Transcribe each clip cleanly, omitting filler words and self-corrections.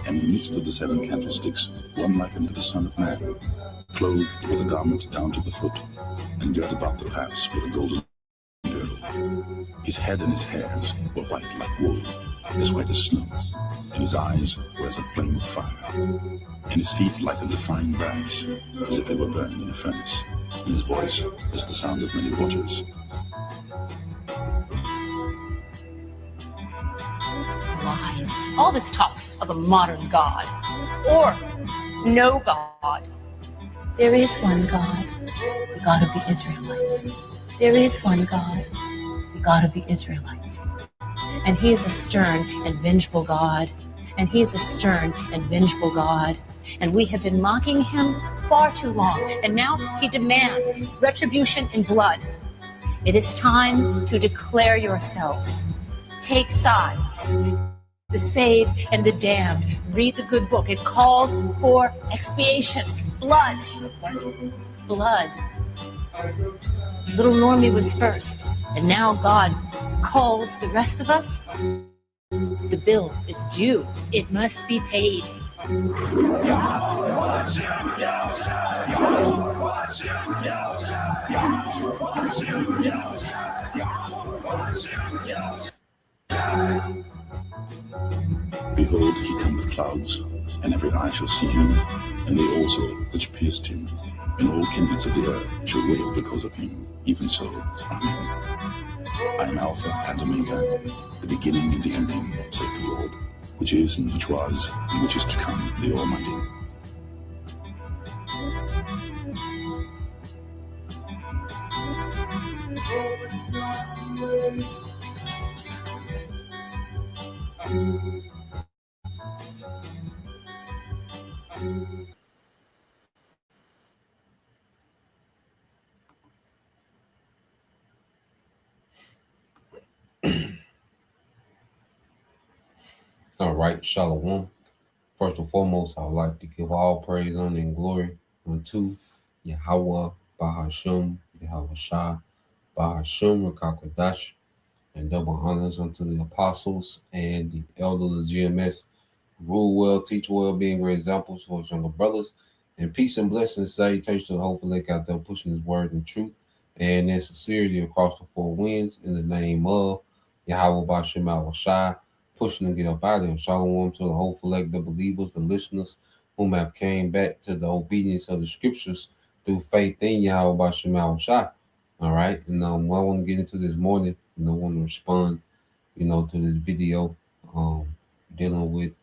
And in the midst of the 7 candlesticks, one like unto the Son of Man, clothed with a garment down to the foot, and girt about the paps with a golden girdle. His head and his hairs were white like wool, as white as snow, and his eyes were as a flame of fire, and his feet like unto fine brass, as if they were burned in a furnace, and his voice as the sound of many waters. Lies. All this talk of a modern God or no God. There is one God, the God of the Israelites. There is one God, the God of the Israelites. And he is a stern and vengeful God. And he is a stern and vengeful God. And we have been mocking him far too long. And now he demands retribution in blood. It is time to declare yourselves. Take sides. The saved and the damned. Read the good book. It calls for expiation. Blood. Blood. Little Normie was first, and now God calls the rest of us. The bill is due. It must be paid. Behold, he cometh with clouds, and every eye shall see him, and they also which pierced him, and all kindreds of the earth shall wail because of him. Even so, Amen. I am Alpha and Omega, the beginning and the ending, saith the Lord, which is, and which was, and which is to come, the Almighty. All right, Shalom. First and foremost, I would like to give all praise, honor, and glory unto Yahweh, Bahashem, Yahweh Shah, Bahashem, Rakakwadash, and double honors unto the apostles and the elders of GMS. Rule well, teach well, being great examples for his younger brothers. And peace and blessings, salutations to the whole elect out there pushing his word and truth and in sincerity across the 4 winds in the name of Yahweh Bahashem, Yahweh Shah, pushing to get up out of there. Shalom to the whole elect, the believers, the listeners whom have came back to the obedience of the scriptures through faith in Yahweh Bahashem, Yahweh Shah. All right, and I want to get into this morning, and I want to respond, to this video dealing with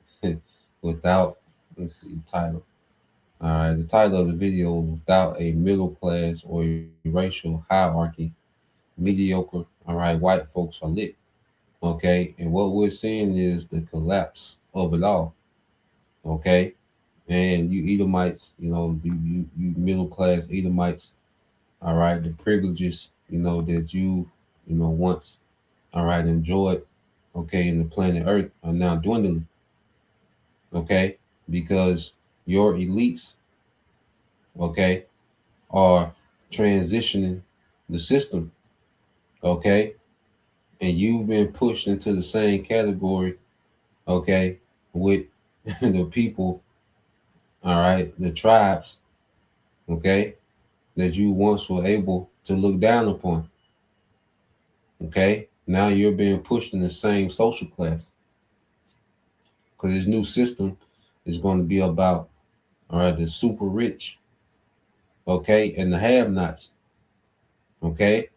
without, let's see the title. All right, the title of the video, without a middle class or a racial hierarchy, mediocre, all right, white folks are lit. Okay, and what we're seeing is the collapse of it all. Okay, and you Edomites, you middle class Edomites, all right, the privileges, that you, once, all right, enjoyed, okay, in the planet Earth are now dwindling. Okay, because your elites, okay, are transitioning the system, okay, and you've been pushed into the same category, okay, with the people, all right, the tribes, okay, that you once were able to look down upon, okay. Now you're being pushed in the same social class because this new system is going to be about, all right, the super rich, okay, and the have-nots, okay.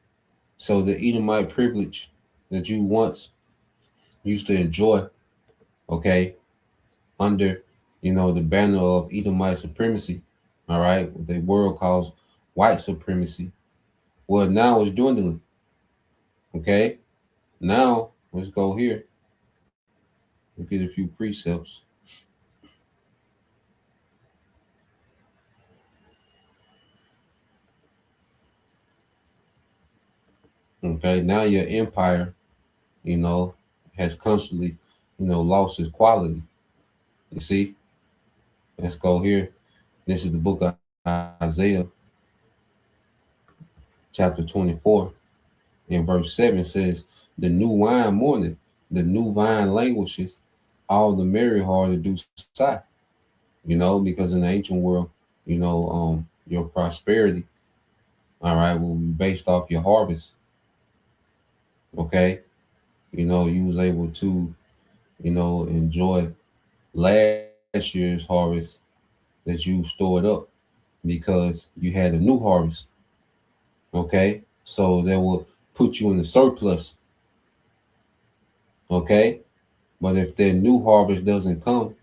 So the Edomite privilege that you once used to enjoy, okay, under, the banner of Edomite supremacy, all right, what the world calls white supremacy, well, now it's dwindling, okay. Now, let's go here. Look at a few precepts. Okay, now your empire, you know, has constantly, lost its quality. You see, let's go here. This is the book of Isaiah, chapter 24, and verse 7 says, "The new wine mourneth, the new vine languishes, all the merry hearted do sigh." Because in the ancient world, your prosperity, all right, will be based off your harvest. Okay, you was able to, enjoy last year's harvest that you stored up because you had a new harvest. Okay, so that will put you in the surplus. Okay, but if that new harvest doesn't come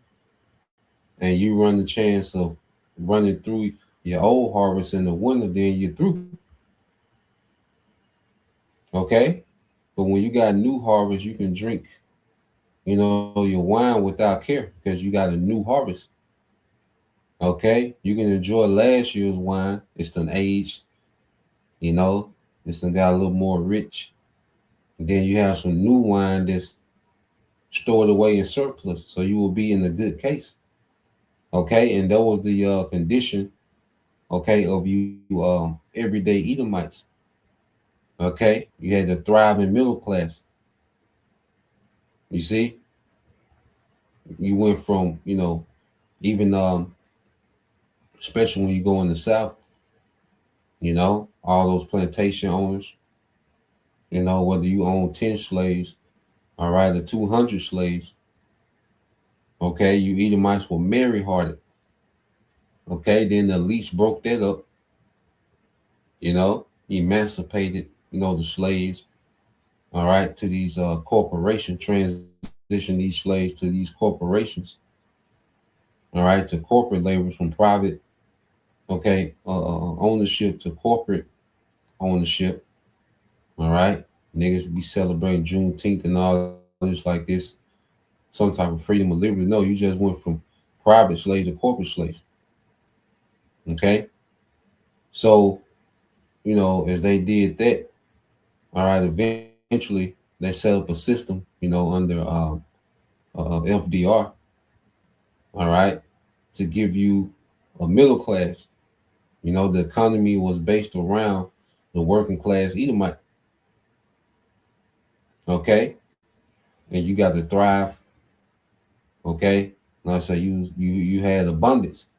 and you run the chance of running through your old harvest in the winter, then you're through. Okay, but when you got new harvest, you can drink, your wine without care because you got a new harvest. Okay, you can enjoy last year's wine. It's done aged, you know, it's done got a little more rich. And then you have some new wine that's stored away in surplus, so you will be in a good case. Okay, and that was the condition, okay, of you everyday Edomites. Okay, you had the thriving middle class. You see, you went from, even especially when you go in the South, all those plantation owners, whether you own 10 slaves, all right, or 200 slaves, okay, you Edomites were merry hearted. Okay, then the lease broke that up, emancipated, the slaves, all right, to these corporations, transition these slaves to these corporations, all right, to corporate labor from private, okay, ownership to corporate ownership, all right. Niggas be celebrating Juneteenth and all this like this, some type of freedom or liberty. No, you just went from private slaves to corporate slaves. Okay. So, as they did that, all right, eventually they set up a system, under FDR, all right, to give you a middle class. The economy was based around the working class Edomite. Okay. And you got to thrive. Okay. Like I say, you had abundance.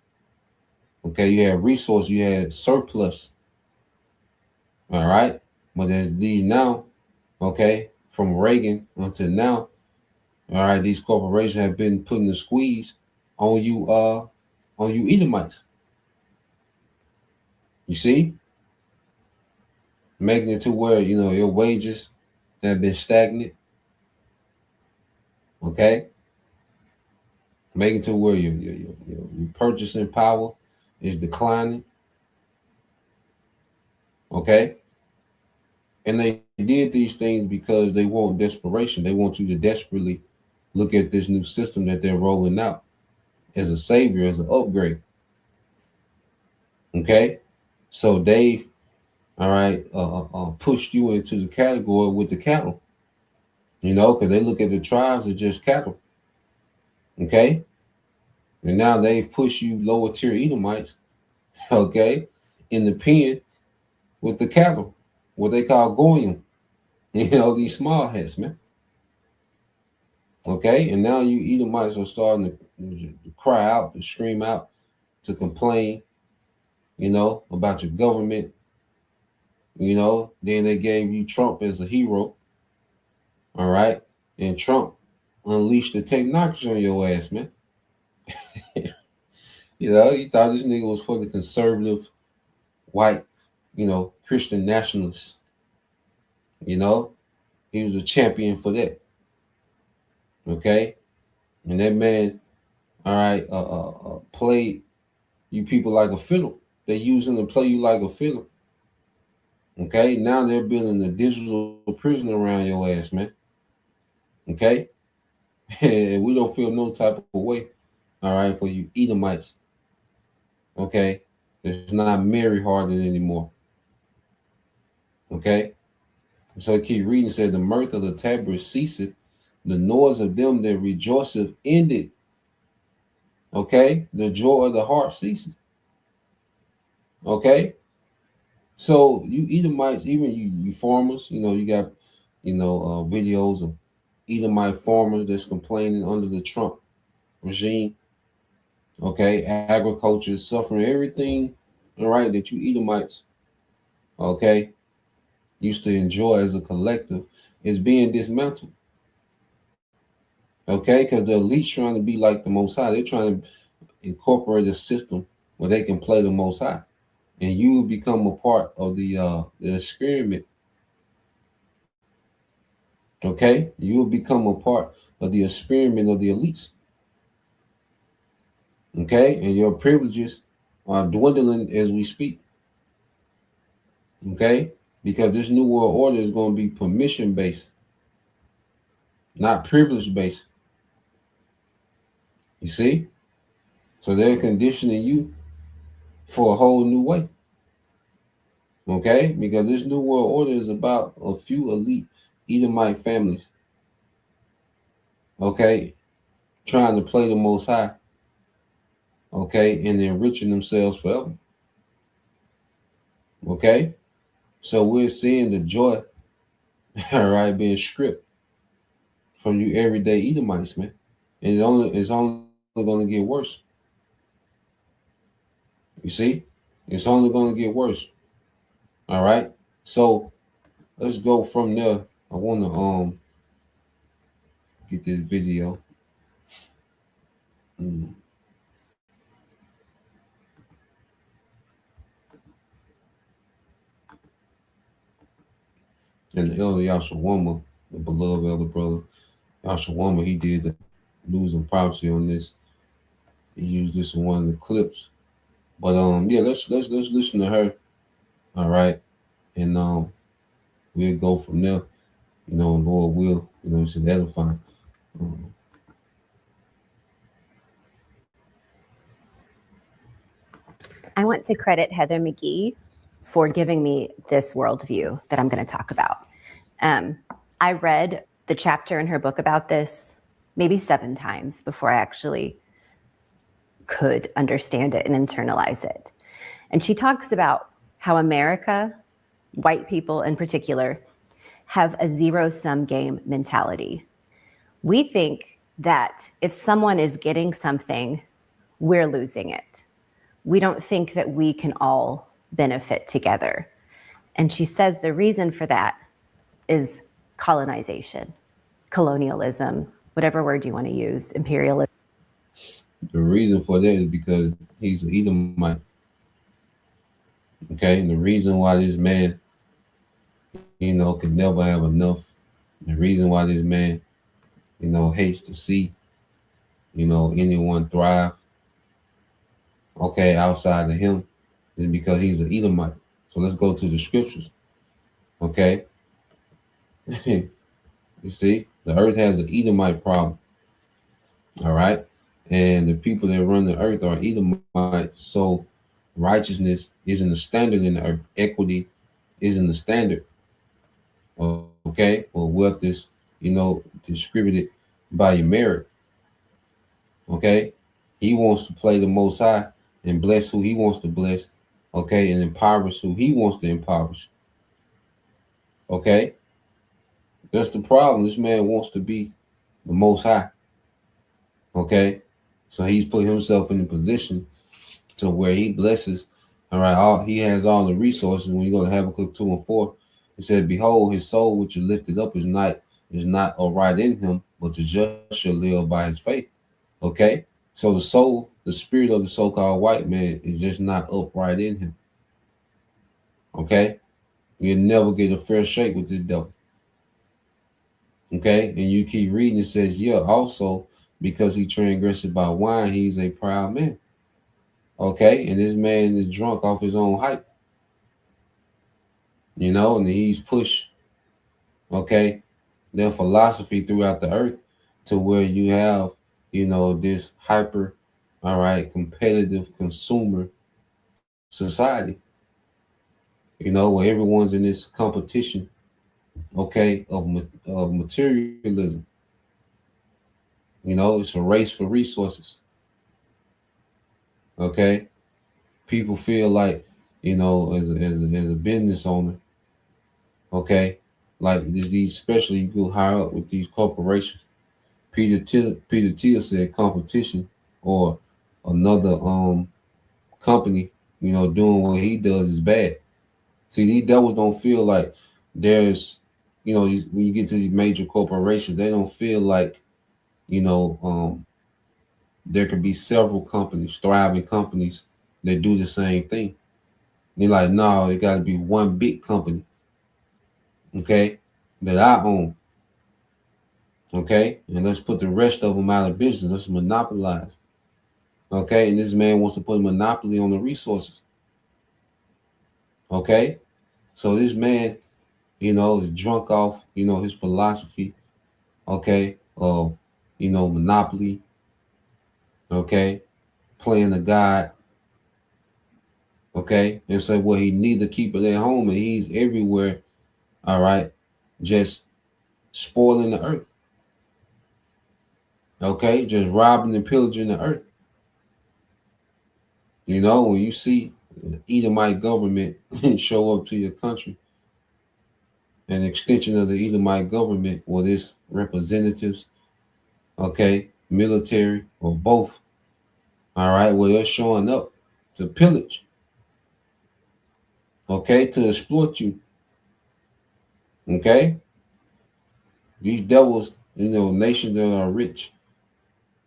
Okay, you had resource, you had surplus. All right. But as these now, okay, from Reagan until now, all right, these corporations have been putting the squeeze on you Edomites. You see? Making it to where, your wages have been stagnant. Okay. Making it to where your purchasing power is declining. Okay. And they did these things because they want desperation. They want you to desperately look at this new system that they're rolling out as a savior, as an upgrade. Okay. So they, all right, pushed you into the category with the cattle, because they look at the tribes as just cattle. Okay. And now they push you lower tier Edomites, okay, in the pen with the cattle, what they call goyim, these small hats, man. Okay, and now you Edomites are starting to cry out, to scream out, to complain, about your government. Then they gave you Trump as a hero. All right, and Trump unleashed the technocracy on your ass, man. You thought this nigga was for the conservative, white, Christian nationalists. He was a champion for that. Okay, and that man, all right, played you people like a fiddle. They using to play you like a fiddle. Okay, now they're building a digital prison around your ass, man. Okay, and we don't feel no type of way, all right, for you Edomites. Okay, it's not Mary Hardin anymore. Okay, So I keep reading. It said, the mirth of the tabret ceaseth, the noise of them that rejoiceth ended. Okay, the joy of the harp ceases. Okay, so you Edomites, even you farmers, you got videos of Edomite farmers that's complaining under the Trump regime. Okay, agriculture is suffering everything, all right, that you Edomites, okay, used to enjoy as a collective is being dismantled. Okay, because the elite's trying to be like the Most High. They're trying to incorporate a system where they can play the Most High, and you will become a part of the experiment. Okay, you will become a part of the experiment of the elites. Okay, and your privileges are dwindling as we speak. Okay, because this new world order is going to be permission based, not privilege based. You see, so they're conditioning you for a whole new way. Okay, because this new world order is about a few elite Edomite families. Okay, trying to play the Most High. Okay, and enriching themselves forever. Okay, so we're seeing the joy, all right, being stripped from you everyday Edomites, man. And it's only going to get worse. You see, it's only going to get worse. All right, so let's go from there. I want to get this video. And the elder Yashawama, the beloved elder brother Yashawama, he did the losing prophecy on this. He used this in one of the clips. But yeah, let's listen to her. All right, and we'll go from there. Lord will, it's edifying. I want to credit Heather McGee for giving me this worldview that I'm going to talk about. I read the chapter in her book about this maybe 7 times before I actually could understand it and internalize it. And she talks about how America, white people in particular, have a zero-sum game mentality. We think that if someone is getting something, we're losing it. We don't think that we can all benefit together. And she says the reason for that is colonization, colonialism, whatever word you want to use, imperialism. The reason for that is because he's an Edomite. Okay, and the reason why this man, can never have enough, the reason why this man, hates to see, anyone thrive, okay, outside of him, is because he's an Edomite. So let's go to the scriptures. Okay. You see, the earth has an Edomite problem. All right. And the people that run the earth are Edomites. So righteousness isn't the standard in the earth. Equity isn't the standard. Okay. Well, wealth is, distributed by your merit. Okay. He wants to play the Most High and bless who he wants to bless. Okay. And impoverish who he wants to impoverish. Okay. That's the problem. This man wants to be the Most High. Okay. So he's put himself in a position to where he blesses. All right. He has all the resources. When you go to Habakkuk 2:4, it said, behold, his soul which is lifted up is not upright in him, but the just shall live by his faith. Okay. So the soul, the spirit of the so-called white man is just not upright in him. Okay. You'll never get a fair shake with this devil. Okay. And you keep reading, it says, yeah, also because he transgressed by wine, he's a proud man. Okay. And this man is drunk off his own hype. And he's pushed, okay, their philosophy throughout the earth to where you have, this hyper, all right, competitive consumer society, where everyone's in this competition, okay, of materialism. You know, it's a race for resources. Okay, people feel like, you know, as a business owner, okay, like these, especially you go higher up with these corporations. Peter Thiel said competition or another company, you know, doing what he does is bad. See, these devils don't feel like there's, you know, when you get to these major corporations, they don't feel like, you know, there could be several companies, thriving companies that do the same thing. They're like, no, it got to be one big company, okay, that I own, okay, and let's put the rest of them out of business. Let's monopolize, okay. And this man wants to put a monopoly on the resources, okay. So this man, you know, is drunk off, you know, his philosophy, okay, of, you know, monopoly, okay, playing the God, okay, and say, well, he neither keep it at home and he's everywhere, all right, just spoiling the earth, okay, just robbing and pillaging the earth. You know, when you see Edomite government show up to your country, an extension of the Edomite government, whether it's representatives, okay, military, or both, all right, well, they're showing up to pillage, okay, to exploit you, okay. These devils, you know, nations that are rich,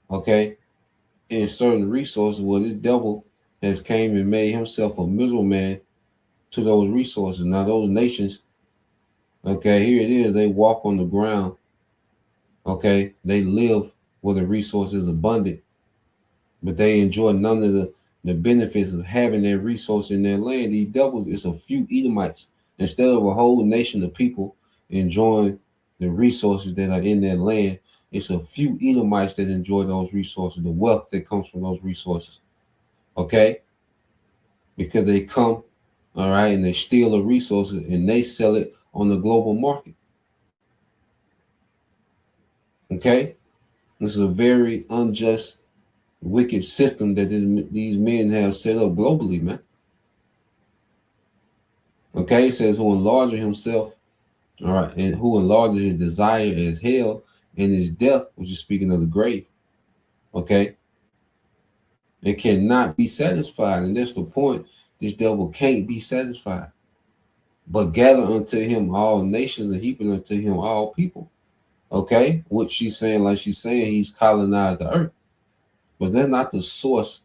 okay, in certain resources, well, this devil has came and made himself a middleman to those resources. Now, those nations, okay, here it is, they walk on the ground, okay, they live where the resource is abundant, but they enjoy none of the benefits of having that resource in their land. These devils, it's a few Edomites instead of a whole nation of people enjoying the resources that are in their land. It's a few Edomites that enjoy those resources, the wealth that comes from those resources. Okay, because they come, all right, and they steal the resources and they sell it on the global market. Okay, this is a very unjust, wicked system that these men have set up globally, man. Okay, it says who enlarges himself, all right, and who enlarges his desire as hell and his death, which is speaking of the grave. Okay, it cannot be satisfied, and that's the point. This devil can't be satisfied, but gather unto him all nations and heaping unto him all people. Okay, what she's saying, like she's saying, he's colonized the earth, but that's not the source.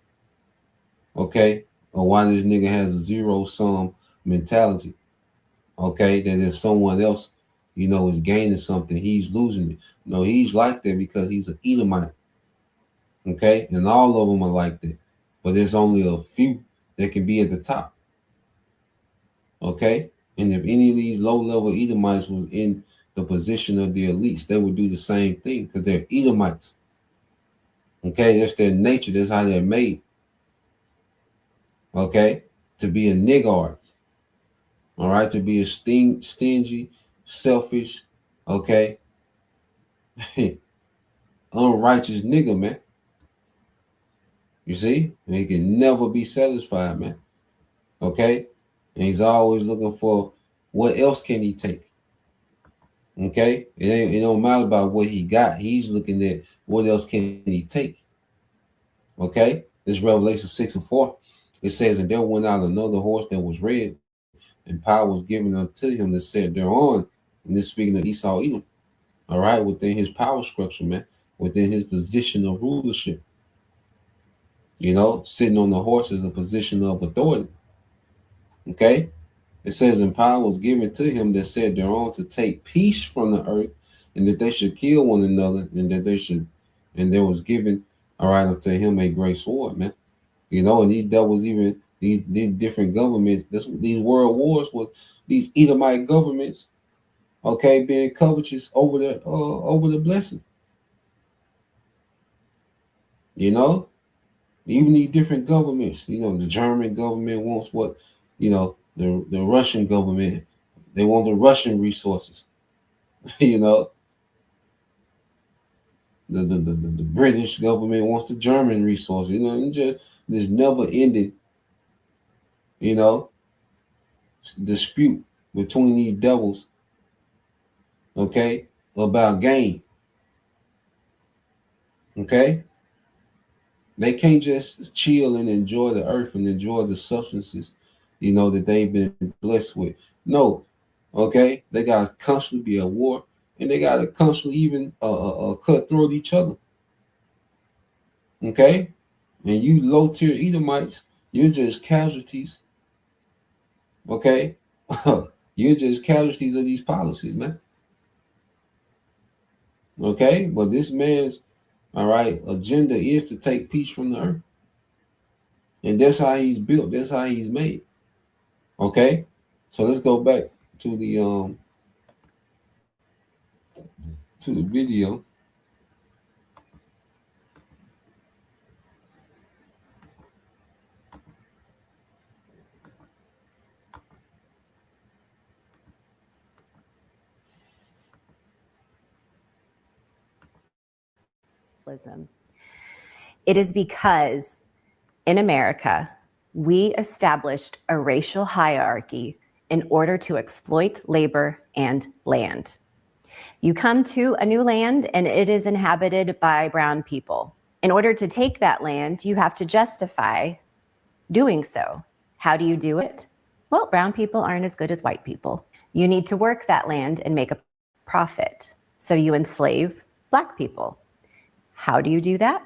Okay, of why this nigga has a zero sum mentality. Okay, that if someone else, you know, is gaining something, he's losing it. No, he's like that because he's an Edomite. Okay, and all of them are like that, but there's only a few that can be at the top. Okay, and if any of these low-level Edomites was in the position of the elites, they would do the same thing because they're Edomites. Okay, that's their nature. That's how they're made. Okay, to be a niggard. All right, to be a stingy, selfish, okay, unrighteous nigga, man. You see, and he can never be satisfied, man. Okay, and he's always looking for what else can he take. Okay, it don't matter about what he got. He's looking at what else can he take. Okay, this Revelation 6:4. It says, and there went out another horse that was red, and power was given unto him that sat thereon. And this speaking of Esau Edom. All right, within his power structure, man, within his position of rulership. You know, sitting on the horse is a position of authority. Okay, it says, and power was given to him that said thereon to take peace from the earth, and that they should kill one another, and that they should, and there was given, all right, unto him a great sword, man. You know, and these devils, even these different governments, these world wars with these Edomite governments, okay, being covetous over the blessing. You know, even these different governments, you know, the German government wants what, you know, the Russian government, they want the Russian resources. You know, the British government wants the German resources. You know, and just this never ended, you know, dispute between these devils, okay, about gain. Okay? They can't just chill and enjoy the earth and enjoy the substances, you know, that they've been blessed with. No, okay? They got to constantly be at war, and they got to constantly even cutthroat each other. Okay? And you low tier Edomites, you're just casualties. Okay? You're just casualties of these policies, man. Okay? But this man's, all right, agenda is to take peace from the earth. And that's how he's built. That's how he's made. Okay? So let's go back to the video. It is because in America, we established a racial hierarchy in order to exploit labor and land. You come to a new land and it is inhabited by brown people. In order to take that land, you have to justify doing so. How do you do it? Well, brown people aren't as good as white people. You need to work that land and make a profit. So you enslave Black people. How do you do that?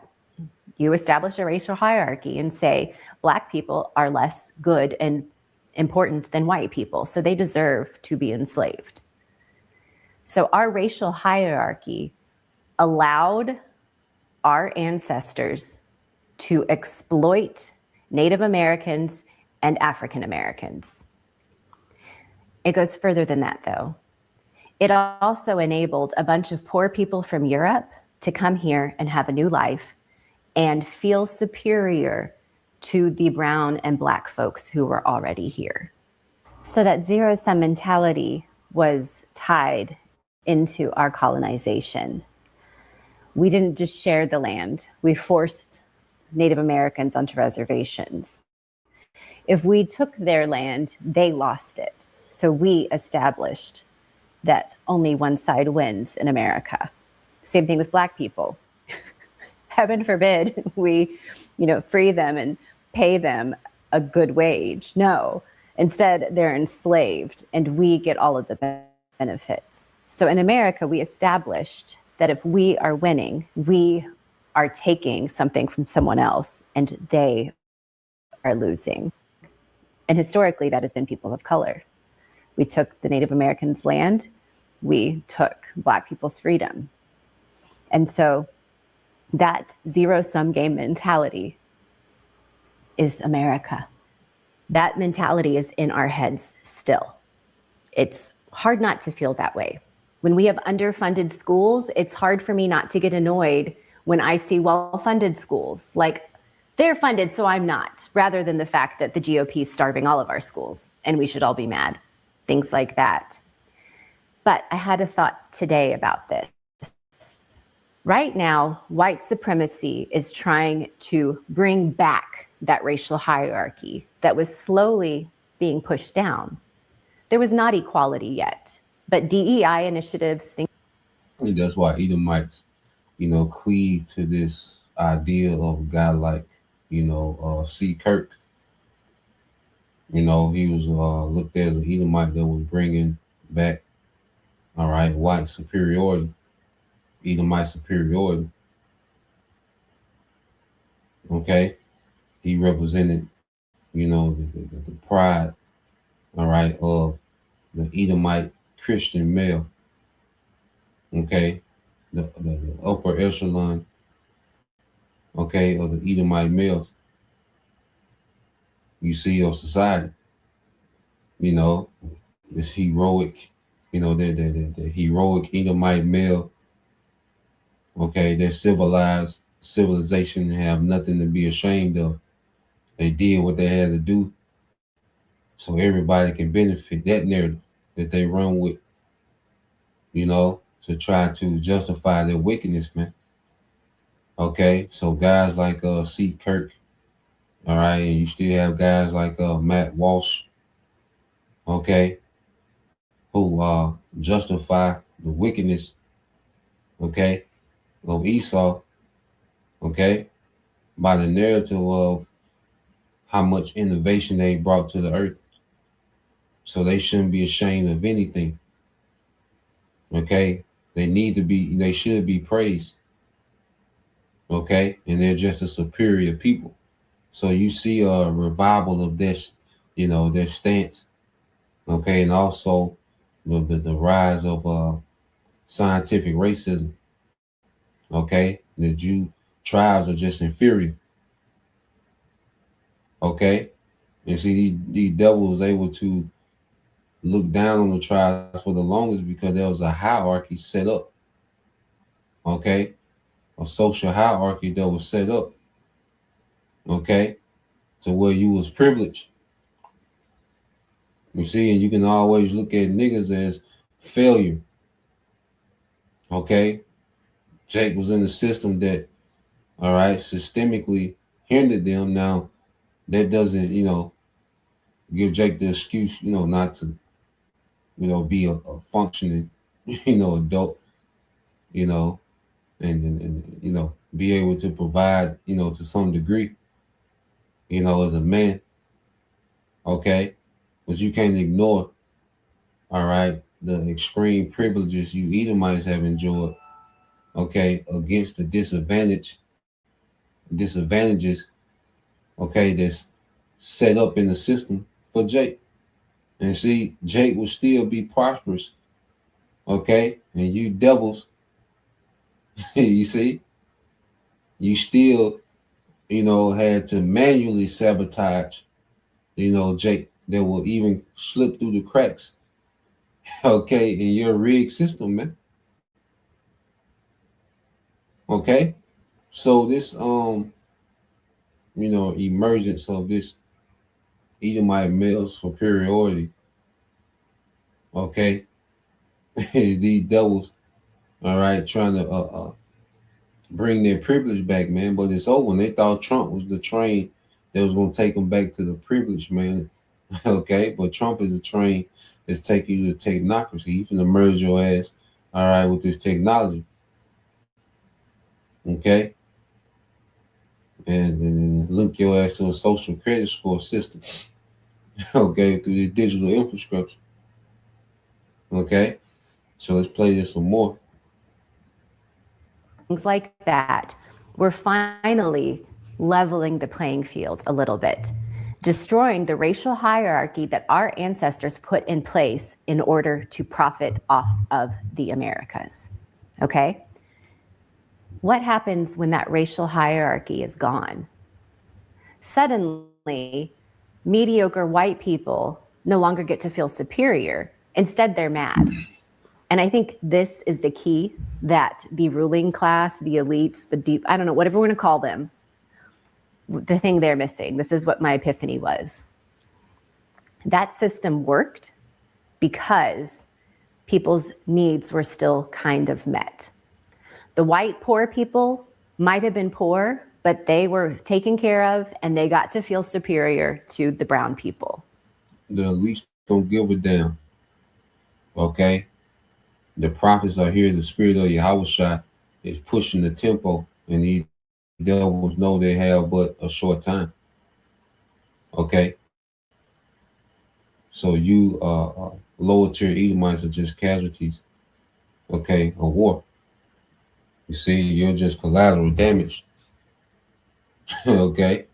You establish a racial hierarchy and say Black people are less good and important than white people, so they deserve to be enslaved. So our racial hierarchy allowed our ancestors to exploit Native Americans and African Americans. It goes further than that, though. It also enabled a bunch of poor people from Europe to come here and have a new life and feel superior to the brown and Black folks who were already here. So that zero-sum mentality was tied into our colonization. We didn't just share the land. We forced Native Americans onto reservations. If we took their land, they lost it. So we established that only one side wins in America. Same thing with Black people. Heaven forbid we, free them and pay them a good wage. No, instead they're enslaved and we get all of the benefits. So in America, we established that if we are winning, we are taking something from someone else and they are losing. And historically, that has been people of color. We took the Native Americans' land, we took Black people's freedom. And so that zero-sum game mentality is America. That mentality is in our heads still. It's hard not to feel that way. When we have underfunded schools, it's hard for me not to get annoyed when I see well-funded schools. Like, they're funded, so I'm not, rather than the fact that the GOP is starving all of our schools and we should all be mad. Things like that. But I had a thought today about this. Right now, white supremacy is trying to bring back that racial hierarchy that was slowly being pushed down. There was not equality yet, but DEI initiatives. And that's why Edomites, cleave to this idea of a guy like, C. Kirk. He was looked at as an Edomite that was bringing back, white superiority, Edomite superiority. Okay, he represented, the pride, of the Edomite Christian male. Okay, the upper echelon, of the Edomite males. You see of society, this heroic, the heroic Edomite male. Okay, they're civilized, civilization have nothing to be ashamed of. They did what they had to do so everybody can benefit. That narrative that they run with. to try to justify their wickedness, man. Okay, so guys like C. Kirk, all right, and you still have guys like Matt Walsh, okay, who justify the wickedness, okay, of Esau, okay, by the narrative of how much innovation they brought to the earth. So they shouldn't be ashamed of anything. Okay, they should be praised. Okay, and they're just a superior people. So you see a revival of this, their stance. Okay, and also the rise of scientific racism. Okay, the Jew tribes are just inferior. Okay, and see these devils was able to look down on the tribes for the longest because there was a hierarchy set up. Okay, a social hierarchy that was set up. Okay, to where you was privileged. You see, and you can always look at niggas as failure. Okay, Jake was in the system that, all right, systemically hindered them. Now that doesn't, give Jake the excuse, not to, be a functioning, adult, you know, and be able to provide, to some degree, as a man. Okay, but you can't ignore, all right, the extreme privileges you Edomites have enjoyed. Okay, against the disadvantages. Okay, that's set up in the system for Jake. And see, Jake will still be prosperous. Okay, and you devils, you see, you still, had to manually sabotage, Jake, that will even slip through the cracks. Okay, in your rigged system, man. Okay, so this emergence of this Edomite male superiority. Okay, these devils, all right, trying to bring their privilege back, man. But it's over. And they thought Trump was the train that was going to take them back to the privilege, man. Okay, but Trump is a train that's taking you to technocracy. He's going to merge your ass, all right, with this technology. Okay, and link your ass to a social credit score system. Okay, through the digital infrastructure. Okay, so let's play this some more. Things like that. We're finally leveling the playing field a little bit, destroying the racial hierarchy that our ancestors put in place in order to profit off of the Americas. Okay? What happens when that racial hierarchy is gone? Suddenly, mediocre white people no longer get to feel superior. Instead, they're mad. And I think this is the key that the ruling class, the elites, the deep, I don't know, whatever we want to call them, the thing they're missing. This is what my epiphany was. That system worked because people's needs were still kind of met. The white poor people might have been poor, but they were taken care of and they got to feel superior to the brown people. The elites don't give a damn. Okay? The prophets are here. The spirit of Yahushua is pushing the tempo, and these devils know they have but a short time. Okay? So you lower tier Edomites are just casualties, okay, of war. You see, you're just collateral damage. Okay?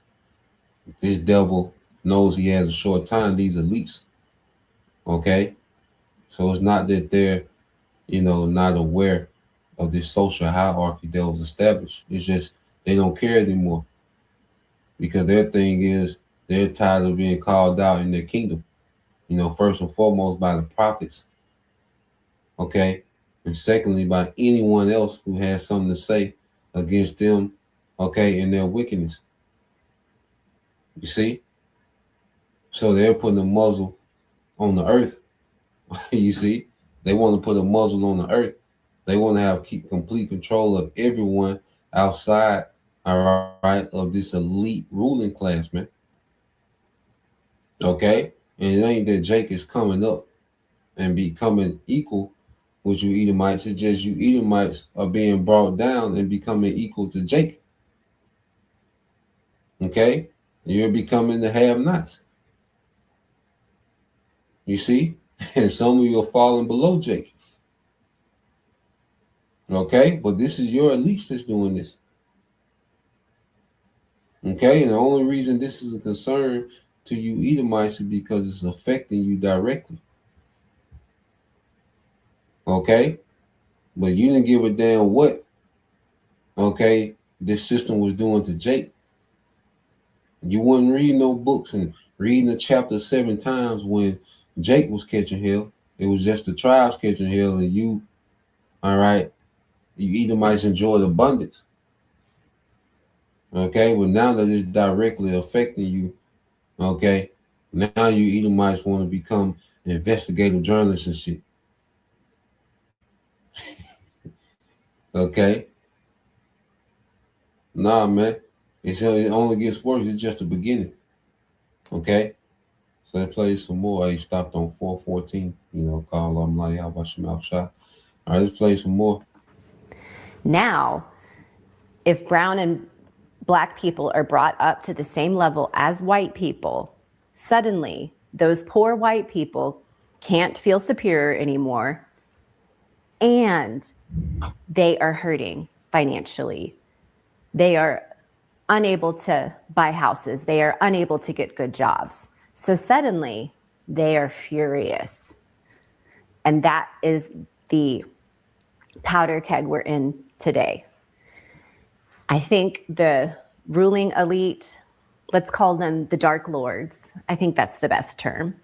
This devil knows he has a short time, these elites. Okay? So it's not that they're, not aware of this social hierarchy that was established. It's just they don't care anymore. Because their thing is they're tired of being called out in their kingdom. First and foremost by the prophets. Okay? And secondly, by anyone else who has something to say against them, okay, in their wickedness. You see? So they're putting a muzzle on the earth. You see? They want to put a muzzle on the earth. They want to have keep complete control of everyone outside, all right, of this elite ruling class, man. Okay? And it ain't that Jake is coming up and becoming equal with you Edomites. It's just you Edomites are being brought down and becoming equal to Jake. Okay? You're becoming the have-nots. You see? And some of you are falling below Jake. Okay? But this is your elites that's doing this. Okay? And the only reason this is a concern to you Edomites is because it's affecting you directly. Okay? But you didn't give a damn what, okay, this system was doing to Jake. You wouldn't read no books and reading the chapter 7 times when Jake was catching hell. It was just the tribes catching hell, and you, all right, you Edomites enjoyed abundance. Okay, well now that it's directly affecting you, okay, now you Edomites want to become investigative journalists and shit. Okay. Nah, man. It only gets worse. It's just the beginning. Okay. So they played some more. He stopped on 4:14. Call I'm like, how about your mouth shot? All right, let's play some more. Now, if brown and black people are brought up to the same level as white people, suddenly those poor white people can't feel superior anymore, and they are hurting financially. They are unable to buy houses. They are unable to get good jobs. So suddenly they are furious. And that is the powder keg we're in today. I think the ruling elite, let's call them the Dark Lords. I think that's the best term.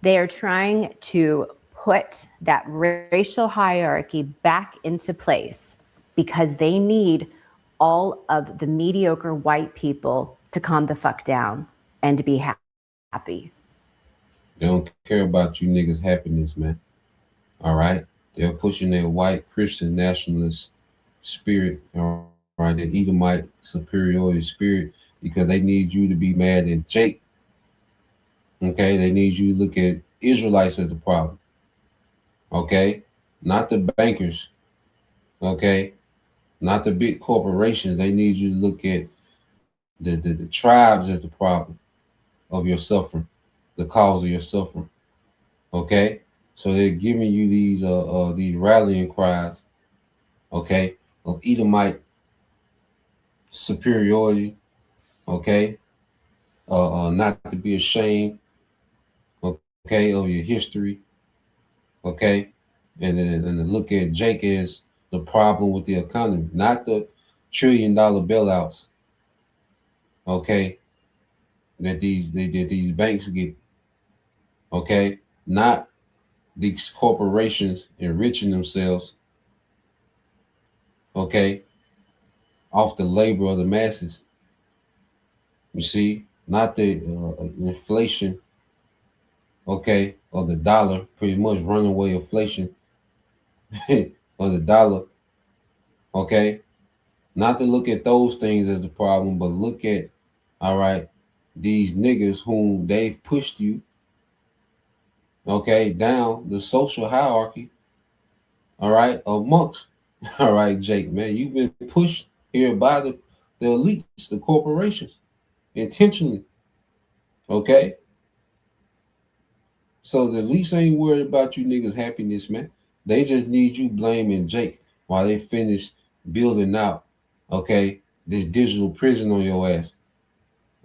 They are trying to put that racial hierarchy back into place because they need all of the mediocre white people to calm the fuck down and to be happy. They don't care about you niggas' happiness, man. All right? They're pushing their white Christian nationalist spirit, all right, their Edomite superiority spirit, because they need you to be mad at Jake. Okay? They need you to look at Israelites as the problem. Okay? Not the bankers. Okay? Not the big corporations. They need you to look at the tribes as the problem of your suffering, the cause of your suffering. Okay? So they're giving you these rallying cries, okay, of Edomite superiority, okay, not to be ashamed, okay, of your history, okay, and to look at Jake as the problem with the economy, not the $1 trillion bailouts, okay, that these banks get, okay, not these corporations enriching themselves, okay, off the labor of the masses. You see, not the inflation, okay, of the dollar, pretty much runaway inflation of the dollar, okay. Not to look at those things as a problem, but look at, all right, these niggas whom they've pushed you, okay, down the social hierarchy, all right, amongst, all right, Jake, man, you've been pushed here by the elites, the corporations, intentionally, okay? So the elites ain't worried about you niggas' happiness, man. They just need you blaming Jake while they finish building out, okay, this digital prison on your ass.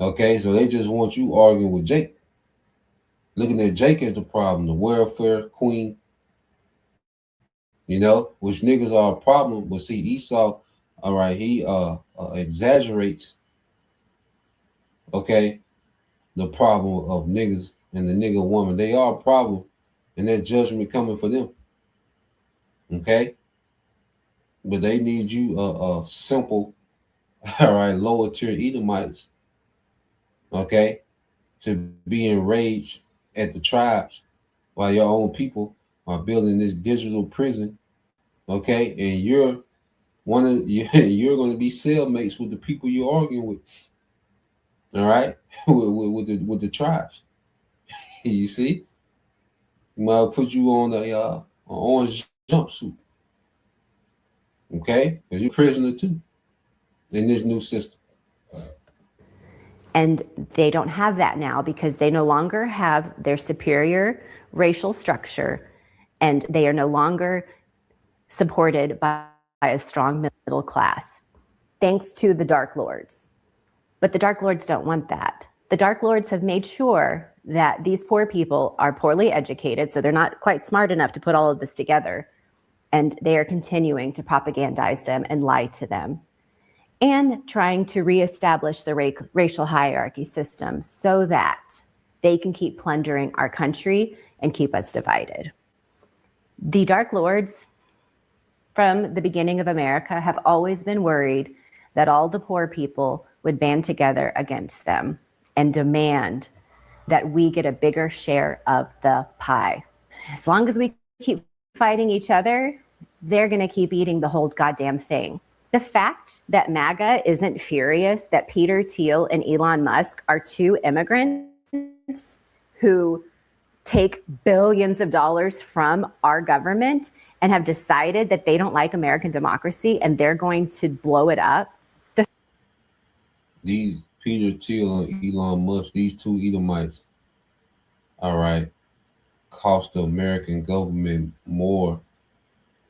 Okay, so they just want you arguing with Jake. Looking at Jake as the problem, the welfare queen, which niggas are a problem. But see, Esau, all right, he exaggerates, okay, the problem of niggas and the nigga woman. They are a problem, and there's judgment coming for them. Okay, but they need you simple, all right, lower tier Edomites, okay, to be enraged at the tribes while your own people are building this digital prison, okay, and you're going to be cellmates with the people you're arguing with, all right, with the tribes. You see, you might put you on an orange jumpsuit, okay, because you're a prisoner too in this new system. And they don't have that now because they no longer have their superior racial structure, and they are no longer supported by a strong middle class, thanks to the Dark Lords. But the Dark Lords don't want that. The Dark Lords have made sure that these poor people are poorly educated, so they're not quite smart enough to put all of this together. And they are continuing to propagandize them and lie to them, and trying to reestablish the racial hierarchy system so that they can keep plundering our country and keep us divided. The Dark Lords, from the beginning of America, have always been worried that all the poor people would band together against them and demand that we get a bigger share of the pie. As long as we keep fighting each other, they're going to keep eating the whole goddamn thing. The fact that MAGA isn't furious that Peter Thiel and Elon Musk are two immigrants who take billions of dollars from our government and have decided that they don't like American democracy and they're going to blow it up. These Peter Thiel and Elon Musk, these two Edomites, all right, cost the American government more,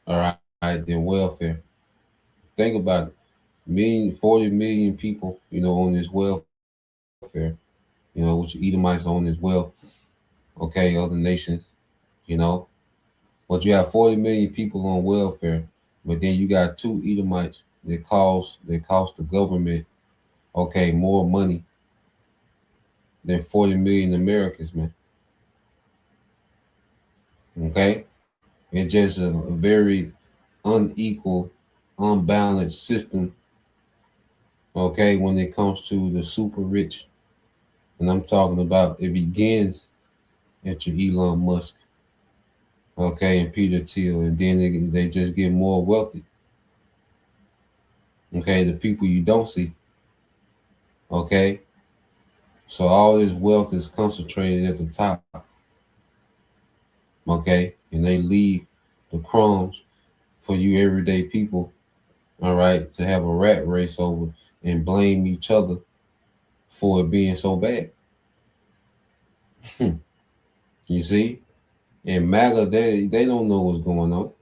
all right, than welfare. Think about it. 40 million people, on this welfare, which Edomites own as well. Okay, other nations, but you have 40 million people on welfare, but then you got two Edomites that cost the government, okay, more money than 40 million Americans, man. Okay, it's just a very unequal, unbalanced system, okay, when it comes to the super rich. And I'm talking about it begins at your Elon Musk, okay, and Peter Thiel, and then they just get more wealthy. Okay, the people you don't see. Okay, so all this wealth is concentrated at the top. Okay, and they leave the crumbs for you everyday people, all right, to have a rat race over and blame each other for it being so bad. You see? And MAGA, they don't know what's going on.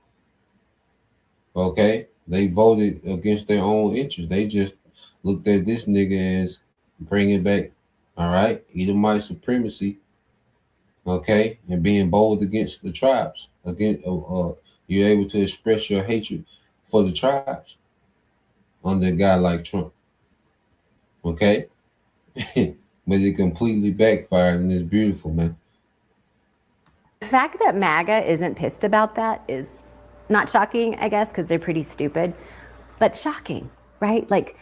Okay? They voted against their own interests. They just looked at this nigga as bringing back, all right, Edomite supremacy, okay, and being bold against the tribes. Again, you're able to express your hatred for the tribes under a guy like Trump. Okay? But it completely backfired, and it's beautiful, man. The fact that MAGA isn't pissed about that is not shocking, I guess, because they're pretty stupid, but shocking, right? Like,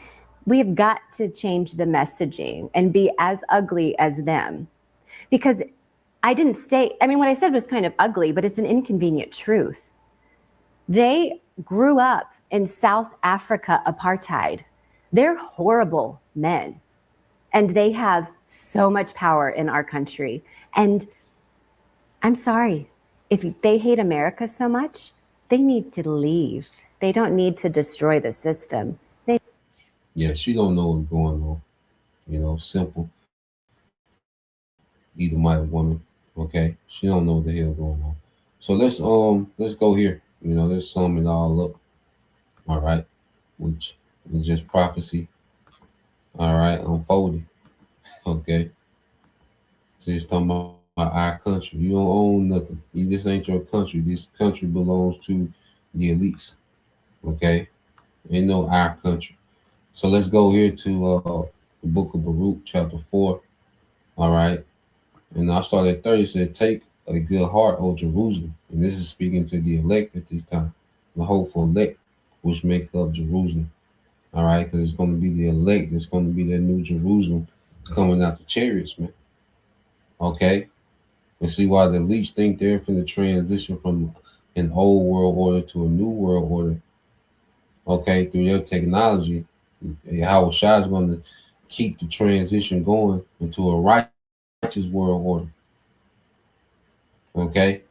we've got to change the messaging and be as ugly as them. Because what I said was kind of ugly, but it's an inconvenient truth. They grew up in South Africa apartheid. They're horrible men. And they have so much power in our country. And I'm sorry, if they hate America so much, they need to leave. They don't need to destroy the system. Yeah, she don't know what's going on. Simple Edomite woman. Okay, she don't know what the hell going on. So let's go here. Let's sum it all up. All right, which is just prophecy. All right, unfolding. Okay, so it's talking about our country. You don't own nothing. This ain't your country. This country belongs to the elites. Okay, ain't no our country. So let's go here to the book of Baruch, chapter 4. All right, and I'll start at 30. It said, "Take a good heart, O Jerusalem." And this is speaking to the elect at this time, the hopeful elect, which make up Jerusalem. All right, because it's going to be the elect. It's going to be that new Jerusalem coming out the chariots, man. Okay, And see why the elites think they're finna transition from an old world order to a new world order, okay, through their technology. Howard Shah is going to keep the transition going into a righteous world order, okay?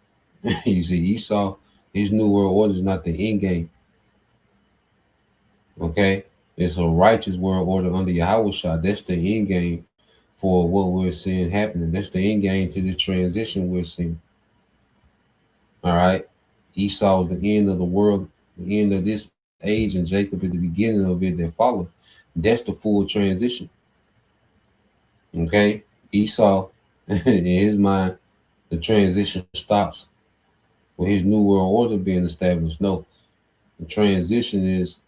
You see, Esau, his new world order is not the end game, okay? It's a righteous world order under Yahweh Shah. That's the end game for what we're seeing happening. That's the end game to the transition we're seeing. All right. Esau is the end of the world, the end of this age, and Jacob is the beginning of it that followed. That's the full transition. Okay. Esau, in his mind, the transition stops with his new world order being established. No, the transition is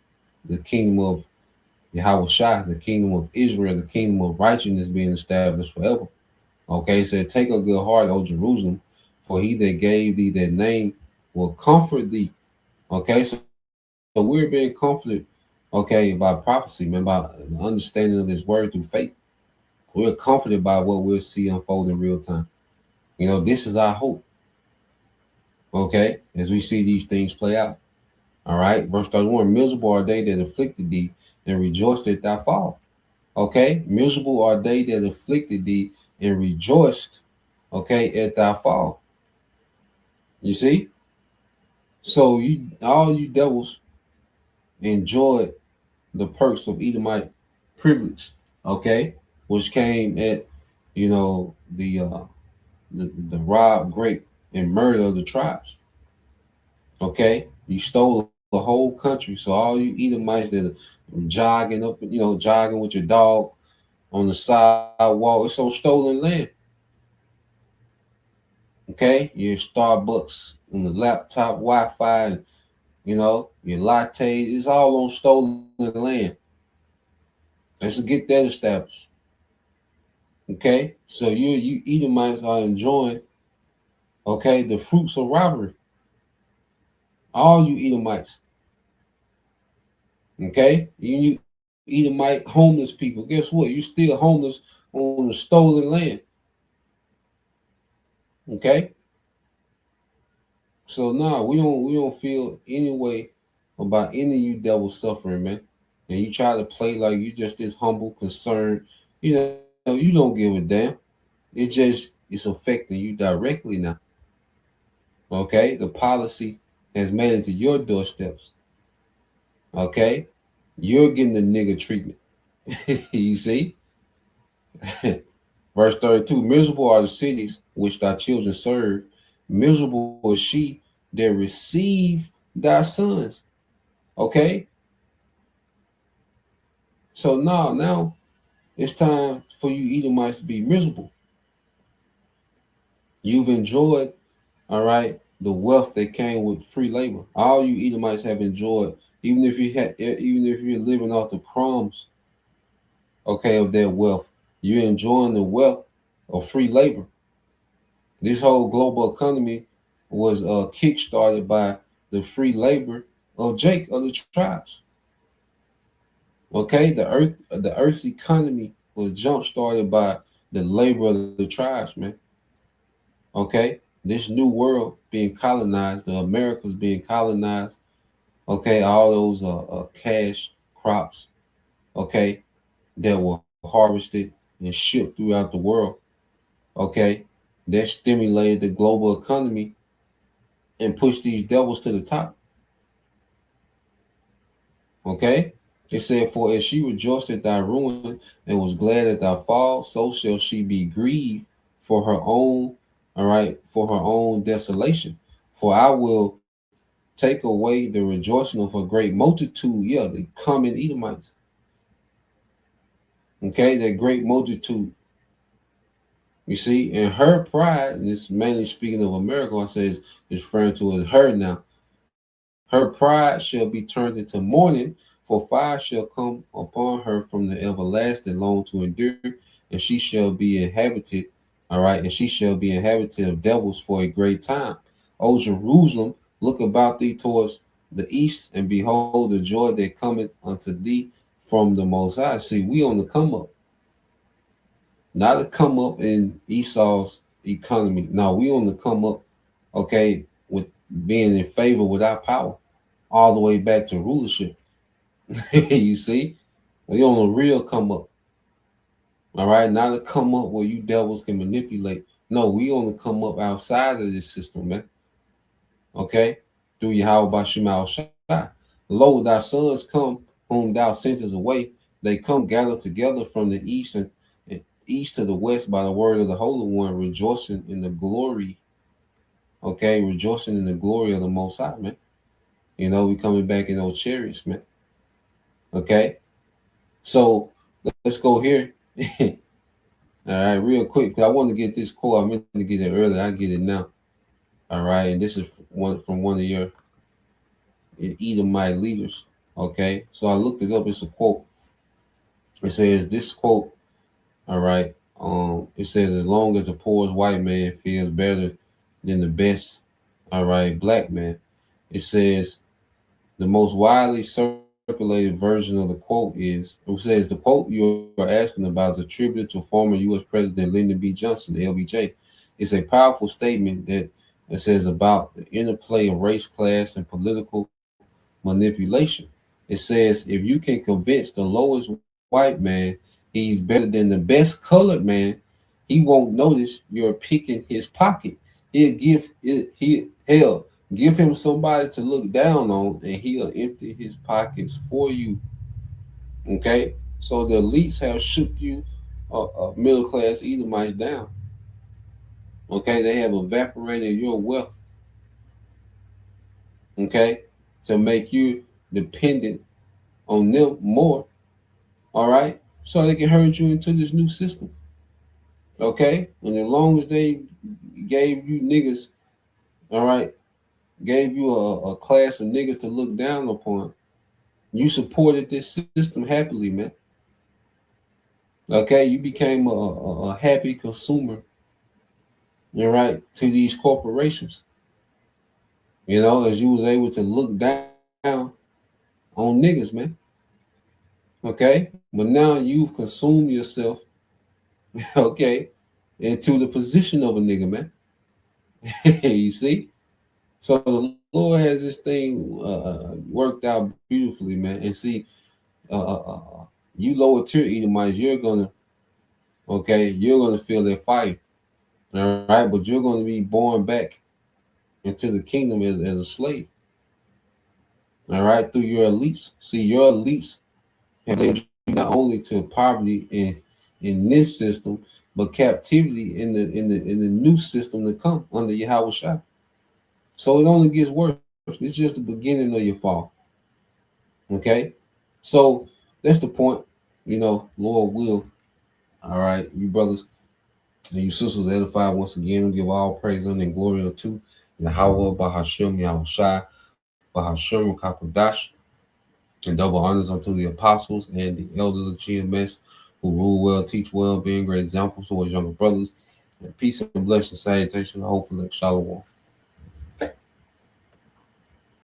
the kingdom of Yahweh Shah, the kingdom of Israel, the kingdom of righteousness being established forever. Okay, so take a good heart, O Jerusalem, for he that gave thee that name will comfort thee. Okay, so we're being comforted, okay, by prophecy, man, by the understanding of this word through faith. We're comforted by what we'll see unfold in real time. You know, this is our hope, okay, as we see these things play out. All right, verse 31, miserable are they that afflicted thee and rejoiced at thy fall. Okay, miserable are they that afflicted thee and rejoiced, okay, at thy fall. You see? So all you devils enjoyed the perks of Edomite privilege, okay, which came at, you know, the rob, grape, and murder of the tribes. Okay, you stole the whole country. So all you Edomites that are jogging up, you know, jogging with your dog on the sidewalk, it's on stolen land. Okay, your Starbucks and the laptop Wi-Fi, and you know, your latte, it's all on stolen land. Let's get that established. Okay, so you Edomites are enjoying, okay, the fruits of robbery. All you Edomites. Okay, you Edomite homeless people. Guess what? You still homeless on the stolen land. Okay. So no, we don't feel any way about any of you devils suffering, man. And you try to play like you just this humble, concerned. You know, you don't give a damn. It's affecting you directly now. Okay, the policy has made it to your doorsteps. Okay, you're getting the nigga treatment. You see? Verse 32, miserable are the cities which thy children serve. Miserable is she that receive thy sons. Okay? So now it's time for you Edomites to be miserable. You've enjoyed, all right, the wealth that came with free labor. All you Edomites have enjoyed, even if you're living off the crumbs, okay, of that wealth. You're enjoying the wealth of free labor. This whole global economy was kick-started by the free labor of the tribes. Okay, the earth's economy was jump-started by the labor of the tribes, man. Okay, this new world being colonized, the Americas being colonized. Okay, all those cash crops, okay, that were harvested and shipped throughout the world. Okay, that stimulated the global economy and pushed these devils to the top. Okay, it said, for as she rejoiced at thy ruin and was glad at thy fall, so shall she be grieved for her own, all right, for her own desolation. For I will take away the rejoicing of her great multitude. Yeah, the common Edomites. Okay, that great multitude. You see, and her pride, and it's mainly speaking of America, I say is referring to as her now. Her pride shall be turned into mourning, for fire shall come upon her from the everlasting long to endure, and she shall be inhabited, all right, and she shall be inhabited of devils for a great time. O Jerusalem, look about thee towards the east, and behold the joy that cometh unto thee from the Most High. See, we on the come up. Not a come up in Esau's economy. No, we on the come up, okay, with being in favor with our power, all the way back to rulership. You see, we on a real come up. All right, not a come up where you devils can manipulate. No, we on the come up outside of this system, man. Okay, through Yahweh Bashim al Shai. Lo, thy sons come, whom thou sentest away. They come gathered together from the east and east to the west by the word of the Holy One, rejoicing in the glory. Okay, rejoicing in the glory of the Most High, man. You know, we coming back in those chariots, man. Okay, so let's go here. All right, real quick, because I want to get this quote. I meant to get it earlier. I get it now. All right, and this is from one of your Edomite leaders. Okay, so I looked it up. It's a quote. It says this quote. All right. It says as long as the poorest white man feels better than the best, all right, black man. It says the most widely circulated version of the quote is, it says the quote you are asking about is attributed to former U.S. President Lyndon B. Johnson, LBJ. It's a powerful statement that it says about the interplay of race, class, and political manipulation. It says if you can convince the lowest white man he's better than the best colored man, he won't notice you're picking his pocket. He'll give him somebody to look down on, and he'll empty his pockets for you. Okay, so the elites have shook you, middle class Edomites down. Okay, they have evaporated your wealth. Okay, to make you dependent on them more. All right, so they can herd you into this new system. Okay, and as long as they gave you niggas, all right, gave you a class of niggas to look down upon, you supported this system happily, man. Okay, you became a happy consumer, all right, to these corporations. You know, as you was able to look down on niggas, man. Okay, but now you've consumed yourself, okay, into the position of a nigga, man. You see? So the Lord has this thing worked out beautifully, man. And see, you lower tier Edomites, you're gonna feel that fire, all right. But you're gonna be born back into the kingdom as a slave, all right, through your elites. See, your elites have led you not only to poverty in this system, but captivity in the new system to come under Yahweh Shai. So it only gets worse. It's just the beginning of your fall. Okay? So that's the point. You know, Lord will. All right, you brothers and you sisters edified once again. Give all praise and glory unto Yahweh, Bahashem, Yahweh Shai, Bahashem, Kakodash, and double honors unto the apostles and the elders of GMS who rule well, teach well, being great examples towards younger brothers. And peace and blessings, salutation, hopefully, shalom.